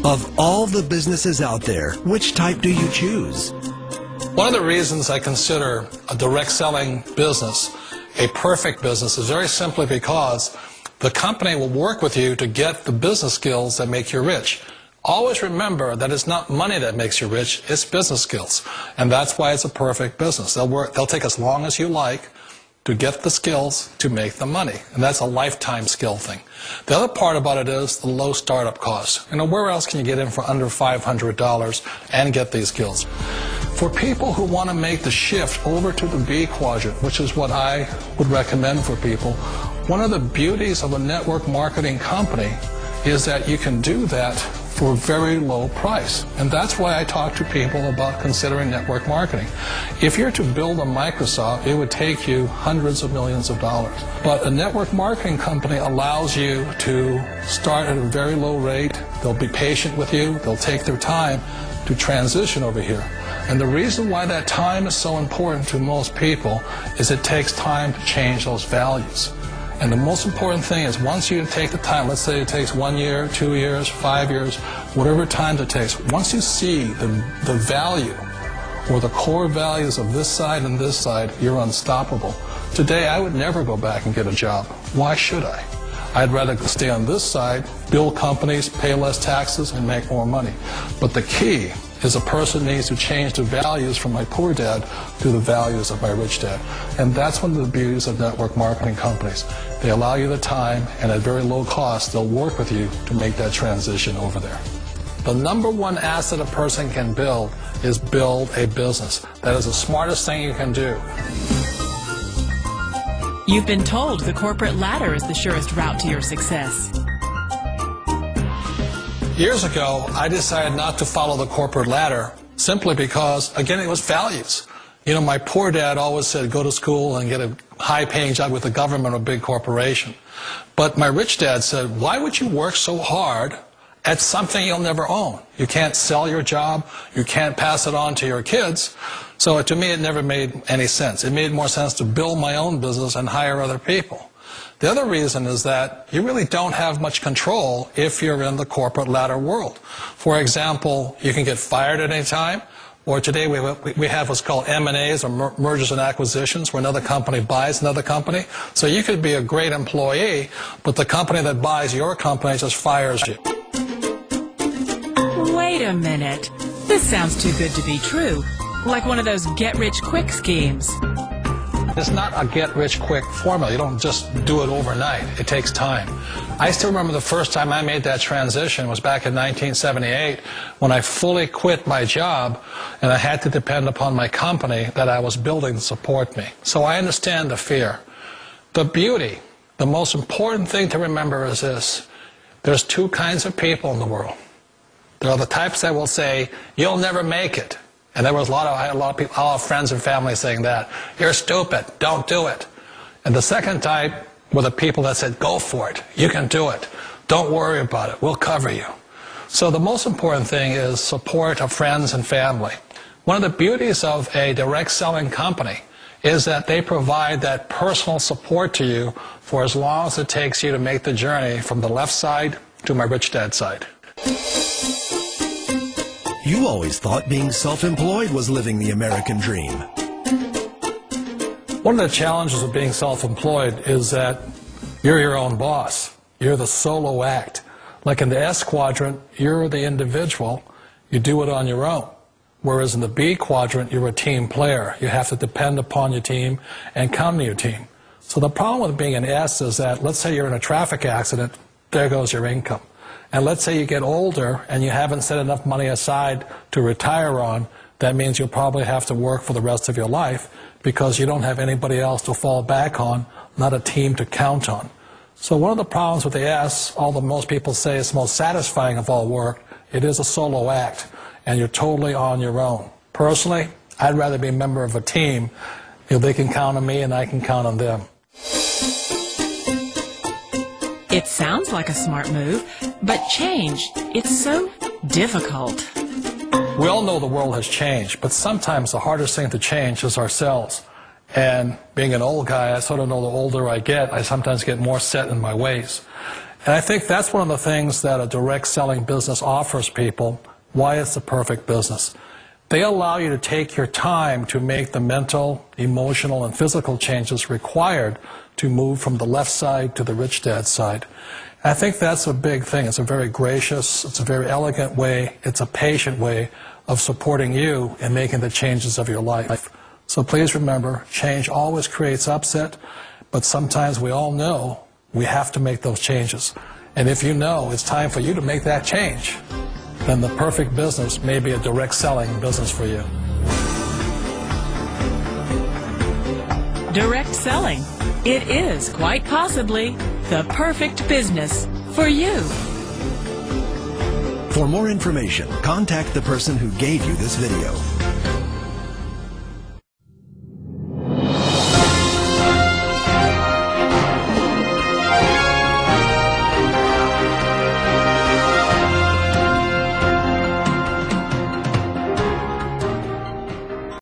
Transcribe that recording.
Of all the businesses out there, which type do you choose? One of the reasons I consider a direct selling business a perfect business is very simply because the company will work with you to get the business skills that make you rich. Always remember that it's not money that makes you rich, it's business skills. And that's why it's a perfect business. They'll take as long as you like to get the skills to make the money. And that's a lifetime skill thing. The other part about it is the low startup cost. You know, where else can you get in for under $500 and get these skills? For people who want to make the shift over to the B quadrant, which is what I would recommend for people, one of the beauties of a network marketing company is that you can do that for a very low price. And that's why I talk to people about considering network marketing. If you're to build a Microsoft, it would take you hundreds of millions of dollars. But a network marketing company allows you to start at a very low rate. They'll be patient with you. They'll take their time to transition over here. And the reason why that time is so important to most people is it takes time to change those values. And the most important thing is once you take the time, let's say it takes 1 year, 2 years, 5 years, whatever time it takes, once you see the value or the core values of this side and this side, you're unstoppable. Today, I would never go back and get a job. Why should I? I'd rather stay on this side, build companies, pay less taxes, and make more money. But the key is a person needs to change the values from my poor dad to the values of my rich dad. And that's one of the beauties of network marketing companies. They allow you the time, and at very low cost, they'll work with you to make that transition over there. The number one asset a person can build is build a business. That is the smartest thing you can do. You've been told the corporate ladder is the surest route to your success. Years ago, I decided not to follow the corporate ladder simply because, again, it was values. You know, my poor dad always said, go to school and get a high-paying job with the government or a big corporation. But my rich dad said, why would you work so hard at something you'll never own? You can't sell your job. You can't pass it on to your kids. So to me, it never made any sense. It made more sense to build my own business and hire other people. The other reason is that you really don't have much control if you're in the corporate ladder world. For example, you can get fired at any time, or today we have what's called M&As, or mergers and acquisitions, where another company buys another company. So you could be a great employee, but the company that buys your company just fires you. Wait a minute. This sounds too good to be true. Like one of those get-rich-quick schemes. It's not a get-rich-quick formula. You don't just do it overnight. It takes time. I still remember the first time I made that transition was back in 1978 when I fully quit my job and I had to depend upon my company that I was building to support me. So I understand the fear. The beauty, the most important thing to remember is this. There's two kinds of people in the world. There are the types that will say, you'll never make it. And there was I had a lot of people, a lot of friends and family saying that. You're stupid. Don't do it. And the second type were the people that said, go for it. You can do it. Don't worry about it. We'll cover you. So the most important thing is support of friends and family. One of the beauties of a direct selling company is that they provide that personal support to you for as long as it takes you to make the journey from the left side to my rich dad side. You always thought being self-employed was living the American dream. One of the challenges of being self-employed is that you're your own boss. You're the solo act. Like in the S quadrant, you're the individual. You do it on your own. Whereas in the B quadrant, you're a team player. You have to depend upon your team and come to your team. So the problem with being an S is that, let's say you're in a traffic accident, there goes your income. And let's say you get older and you haven't set enough money aside to retire on, that means you'll probably have to work for the rest of your life because you don't have anybody else to fall back on, not a team to count on. So one of the problems with the S, although most people say it's the most satisfying of all work, it is a solo act, and you're totally on your own. Personally, I'd rather be a member of a team. If they can count on me and I can count on them. It sounds like a smart move, but change, it's so difficult. We all know the world has changed, but sometimes the hardest thing to change is ourselves. And being an old guy, I sort of know the older I get, I sometimes get more set in my ways. And I think that's one of the things that a direct selling business offers people, why it's the perfect business. They allow you to take your time to make the mental, emotional, and physical changes required to move from the left side to the rich dad side. And I think that's a big thing. It's a very gracious, it's a very elegant way, it's a patient way of supporting you in making the changes of your life. So please remember, change always creates upset, but sometimes we all know we have to make those changes. And if you know it's time for you to make that change, then the perfect business may be a direct selling business for you. Direct selling. It is quite possibly the perfect business for you. For more information, contact the person who gave you this video.